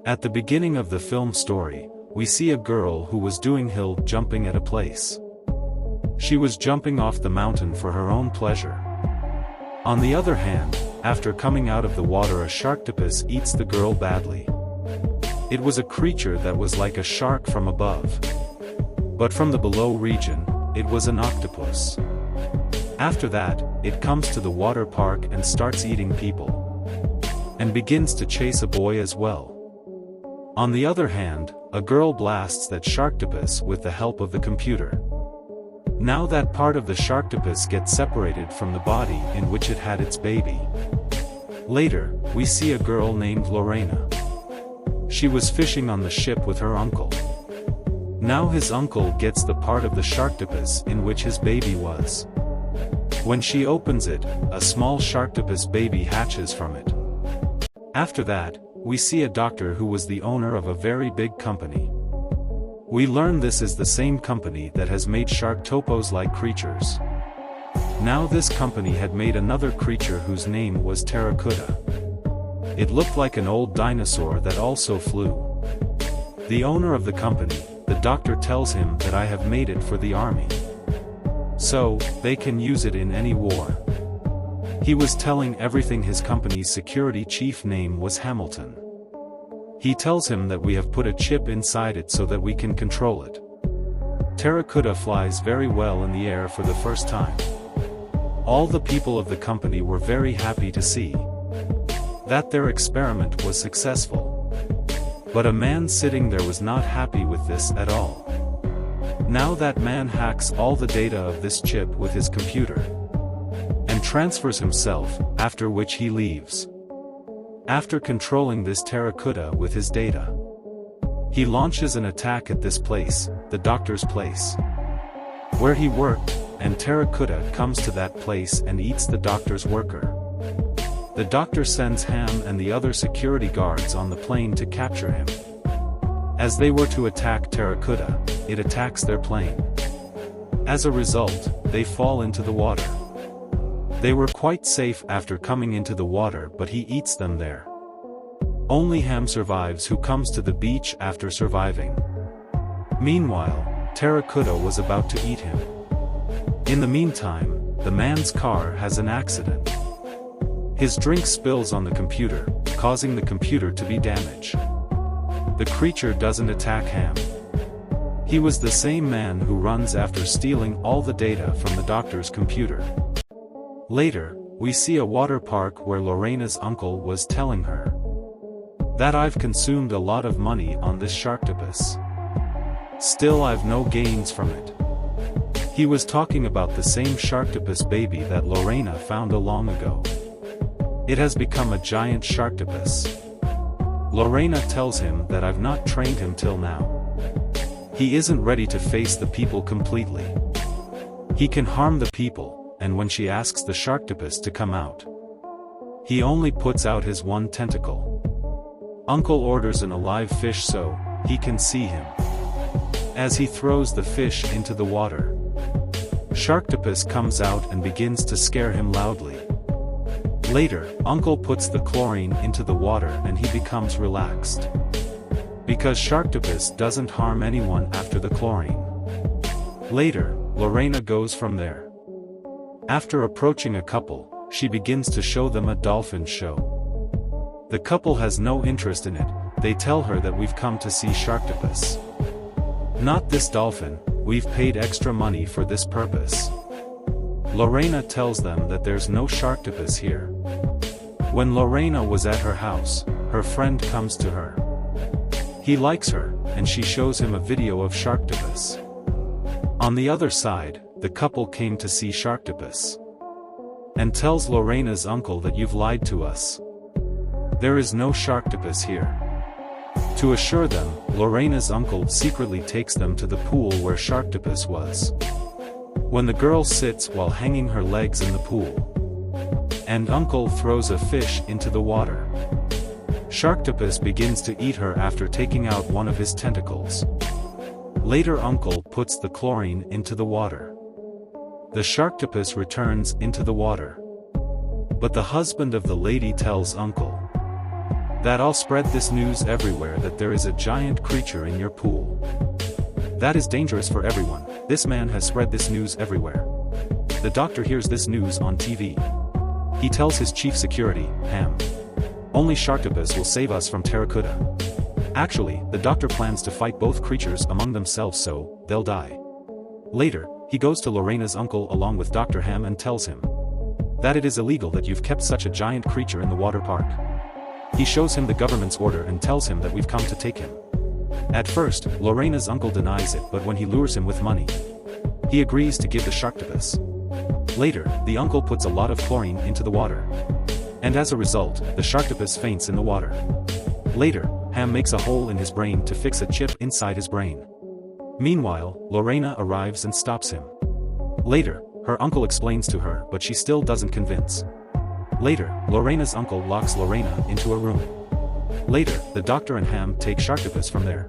At the beginning of the film story, we see a girl who was doing hill jumping at a place. She was jumping off the mountain for her own pleasure. On the other hand, after coming out of the water, a Sharktopus eats the girl badly. It was a creature that was like a shark from above. But from the below region, it was an octopus. After that, it comes to the water park and starts eating people. And begins to chase a boy as well. On the other hand, a girl blasts that Sharktopus with the help of the computer. Now that part of the Sharktopus gets separated from the body in which it had its baby. Later, we see a girl named Lorena. She was fishing on the ship with her uncle. Now his uncle gets the part of the Sharktopus in which his baby was. When she opens it, a small Sharktopus baby hatches from it. After that, we see a doctor who was the owner of a very big company. We learn this is the same company that has made Sharktopus-like creatures. Now this company had made another creature whose name was Terracotta. It looked like an old dinosaur that also flew. The owner of the company, the doctor, tells him that I have made it for the army. So, they can use it in any war. He was telling everything. His company's security chief name was Hamilton. He tells him that we have put a chip inside it so that we can control it. Terracotta flies very well in the air for the first time. All the people of the company were very happy to see that their experiment was successful. But a man sitting there was not happy with this at all. Now that man hacks all the data of this chip with his computer and transfers himself, after which he leaves. After controlling this Terracotta with his data, he launches an attack at this place, the doctor's place, where he worked, and Terracotta comes to that place and eats the doctor's worker. The doctor sends Ham and the other security guards on the plane to capture him. As they were to attack Terracotta, it attacks their plane. As a result, they fall into the water. They were quite safe after coming into the water, but he eats them there. Only Ham survives, who comes to the beach after surviving. Meanwhile, Terracotta was about to eat him. In the meantime, the man's car has an accident. His drink spills on the computer, causing the computer to be damaged. The creature doesn't attack Ham. He was the same man who runs after stealing all the data from the doctor's computer. Later, we see a water park where Lorena's uncle was telling her that I've consumed a lot of money on this Sharktopus. Still, I've no gains from it. He was talking about the same Sharktopus baby that Lorena found long ago. It has become a giant Sharktopus. Lorena tells him that I've not trained him till now. He isn't ready to face the people completely. He can harm the people, and when she asks the Sharktopus to come out, he only puts out his one tentacle. Uncle orders an alive fish so he can see him. As he throws the fish into the water, Sharktopus comes out and begins to scare him loudly. Later, Uncle puts the chlorine into the water and he becomes relaxed. Because Sharktopus doesn't harm anyone after the chlorine. Later, Lorena goes from there. After approaching a couple, she begins to show them a dolphin show. The couple has no interest in it. They tell her that we've come to see Sharktopus. Not this dolphin, we've paid extra money for this purpose. Lorena tells them that there's no Sharktopus here. When Lorena was at her house, her friend comes to her. He likes her, and she shows him a video of Sharktopus. On the other side, the couple came to see Sharktopus and tells Lorena's uncle that you've lied to us. There is no Sharktopus here. To assure them, Lorena's uncle secretly takes them to the pool where Sharktopus was. When the girl sits while hanging her legs in the pool, and uncle throws a fish into the water, Sharktopus begins to eat her after taking out one of his tentacles. Later, uncle puts the chlorine into the water. The Sharktopus returns into the water. But the husband of the lady tells uncle That I'll spread this news everywhere that there is a giant creature in your pool. That is dangerous for everyone. This man has spread this news everywhere. The doctor hears this news on TV. He tells his chief security, Ham. Only Sharktopus will save us from Terracotta. Actually, the doctor plans to fight both creatures among themselves so they'll die. Later, he goes to Lorena's uncle along with Dr. Ham and tells him that it is illegal that you've kept such a giant creature in the water park. He shows him the government's order and tells him that we've come to take him. At first, Lorena's uncle denies it, but when he lures him with money, he agrees to give the Sharktopus. Later, the uncle puts a lot of chlorine into the water. And as a result, the Sharktopus faints in the water. Later, Ham makes a hole in his brain to fix a chip inside his brain. Meanwhile, Lorena arrives and stops him. Later, her uncle explains to her, but she still doesn't convince. Later, Lorena's uncle locks Lorena into a room. Later, the doctor and Ham take Sharktopus from there.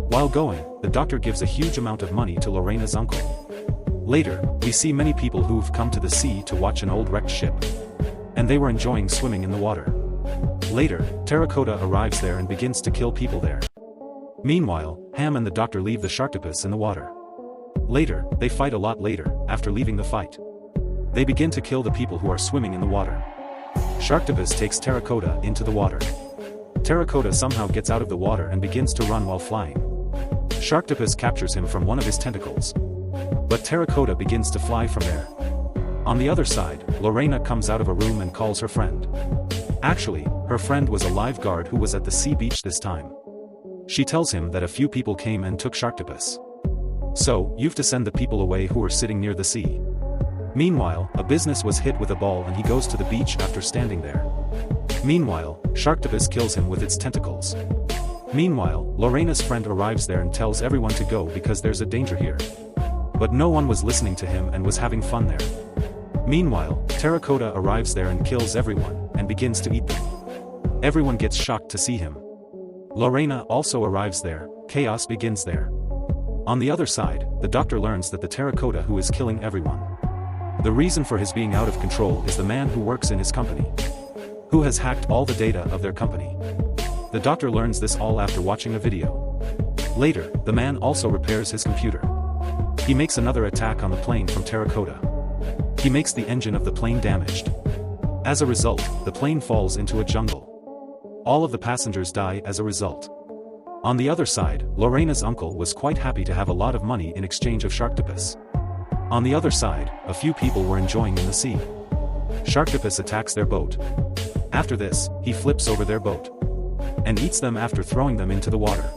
While going, the doctor gives a huge amount of money to Lorena's uncle. Later, we see many people who've come to the sea to watch an old wrecked ship. And they were enjoying swimming in the water. Later, Terracotta arrives there and begins to kill people there. Meanwhile, Ham and the doctor leave the Sharktopus in the water. Later, they fight a lot later, after leaving the fight. They begin to kill the people who are swimming in the water. Sharktopus takes Terracotta into the water. Terracotta somehow gets out of the water and begins to run while flying. Sharktopus captures him from one of his tentacles. But Terracotta begins to fly from there. On the other side, Lorena comes out of a room and calls her friend. Actually, her friend was a lifeguard who was at the sea beach this time. She tells him that a few people came and took Sharktopus. So, you've to send the people away who were sitting near the sea. Meanwhile, a business was hit with a ball and he goes to the beach after standing there. Meanwhile, Sharktopus kills him with its tentacles. Meanwhile, Lorena's friend arrives there and tells everyone to go because there's a danger here. But no one was listening to him and was having fun there. Meanwhile, Terracotta arrives there and kills everyone, and begins to eat them. Everyone gets shocked to see him. Lorena also arrives there, chaos begins there. On the other side, the doctor learns that the Terracotta who is killing everyone. The reason for his being out of control is the man who works in his company, who has hacked all the data of their company. The doctor learns this all after watching a video. Later, the man also repairs his computer. He makes another attack on the plane from Terracotta. He makes the engine of the plane damaged. As a result, the plane falls into a jungle. All of the passengers die as a result. On the other side, Lorena's uncle was quite happy to have a lot of money in exchange of Sharktopus. On the other side, a few people were enjoying in the sea. Sharktopus attacks their boat. After this, he flips over their boat and eats them after throwing them into the water.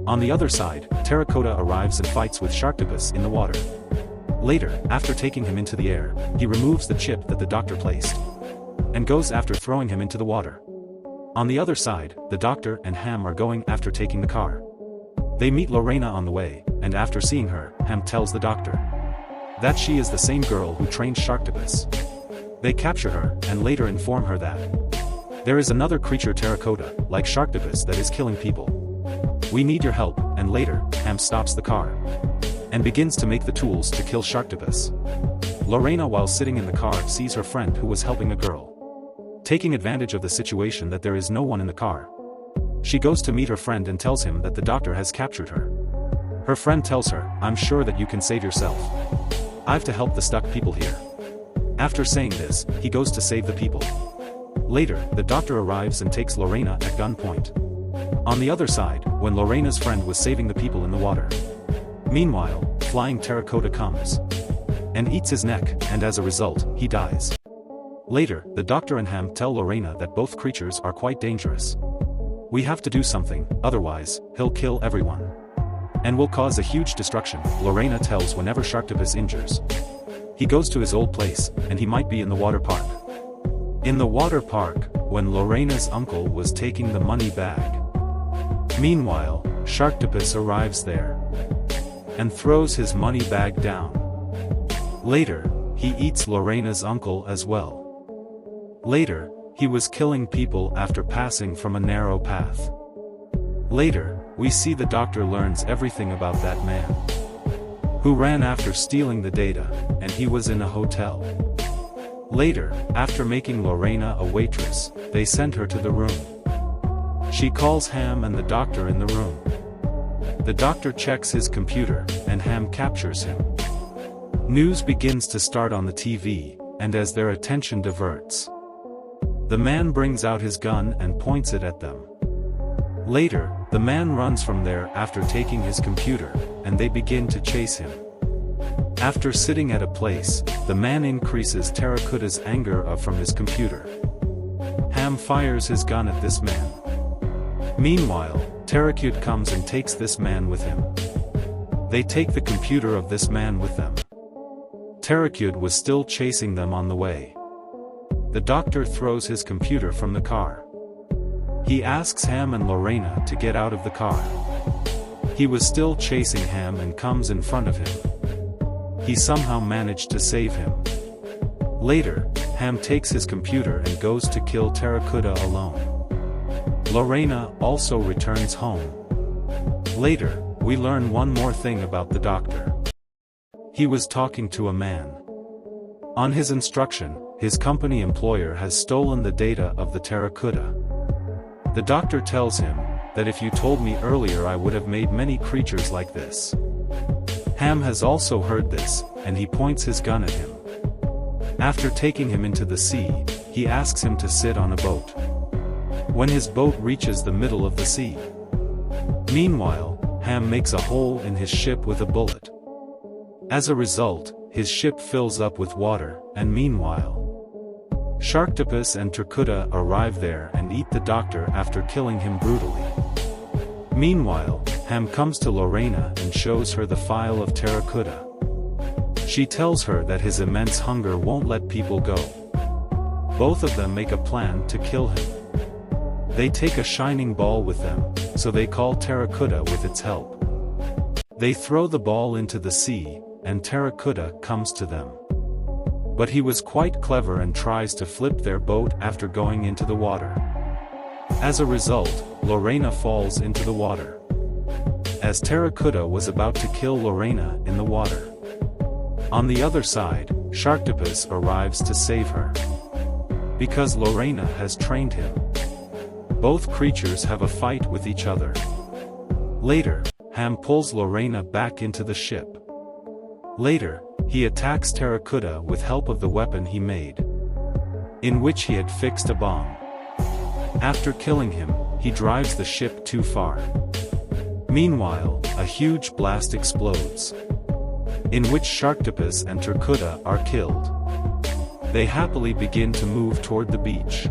On the other side, Terracotta arrives and fights with Sharktopus in the water. Later, after taking him into the air, he removes the chip that the doctor placed and goes after throwing him into the water. On the other side, the doctor and Ham are going after taking the car. They meet Lorena on the way, and after seeing her, Ham tells the doctor that she is the same girl who trained Sharktopus. They capture her, and later inform her that there is another creature Terracotta, like Sharktopus, that is killing people. We need your help, and later, Ham stops the car and begins to make the tools to kill Sharktopus. Lorena, while sitting in the car, sees her friend who was helping a girl. Taking advantage of the situation that there is no one in the car, she goes to meet her friend and tells him that the doctor has captured her. Her friend tells her, "I'm sure that you can save yourself. I've to help the stuck people here." After saying this, he goes to save the people. Later, the doctor arrives and takes Lorena at gunpoint. On the other side, when Lorena's friend was saving the people in the water. Meanwhile, flying Terracotta comes and eats his neck, and as a result, he dies. Later, the doctor and Ham tell Lorena that both creatures are quite dangerous. We have to do something, otherwise, he'll kill everyone and will cause a huge destruction, Lorena tells whenever Sharktopus injures. He goes to his old place, and he might be in the water park. In the water park, when Lorena's uncle was taking the money bag. Meanwhile, Sharktopus arrives there and throws his money bag down. Later, he eats Lorena's uncle as well. Later, he was killing people after passing from a narrow path. Later, we see the doctor learns everything about that man who ran after stealing the data, and he was in a hotel. Later, after making Lorena a waitress, they sent her to the room She calls Ham and the doctor in the room. The doctor checks his computer, and Ham captures him. News begins to start on the TV, and as their attention diverts, the man brings out his gun and points it at them. Later, the man runs from there after taking his computer, and they begin to chase him. After sitting at a place, the man increases Terracotta's anger from his computer. Ham fires his gun at this man. Meanwhile, Terracotta comes and takes this man with him. They take the computer of this man with them. Terracotta was still chasing them on the way. The doctor throws his computer from the car. He asks Ham and Lorena to get out of the car. He was still chasing Ham and comes in front of him. He somehow managed to save him. Later, Ham takes his computer and goes to kill Terracotta alone. Lorena also returns home. Later, we learn one more thing about the doctor. He was talking to a man. On his instruction, his company employer has stolen the data of the Terracotta. The doctor tells him that if you told me earlier I would have made many creatures like this. Ham has also heard this, and he points his gun at him. After taking him into the sea, he asks him to sit on a boat. When his boat reaches the middle of the sea. Meanwhile, Ham makes a hole in his ship with a bullet. As a result, his ship fills up with water, and meanwhile, Sharktopus and Terracotta arrive there and eat the doctor after killing him brutally. Meanwhile, Ham comes to Lorena and shows her the file of Terracotta. She tells her that his immense hunger won't let people go. Both of them make a plan to kill him. They take a shining ball with them, so they call Terracotta with its help. They throw the ball into the sea, and Terracotta comes to them. But he was quite clever and tries to flip their boat after going into the water. As a result, Lorena falls into the water. As Terracotta was about to kill Lorena in the water. On the other side, Sharktopus arrives to save her. Because Lorena has trained him. Both creatures have a fight with each other. Later, Ham pulls Lorena back into the ship. Later, he attacks Terracotta with help of the weapon he made, in which he had fixed a bomb. After killing him, he drives the ship too far. Meanwhile, a huge blast explodes, in which Sharktopus and Terracotta are killed. They happily begin to move toward the beach.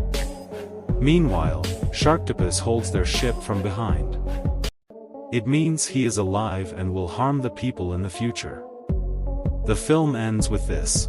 Meanwhile, Sharktopus holds their ship from behind. It means he is alive and will harm the people in the future. The film ends with this.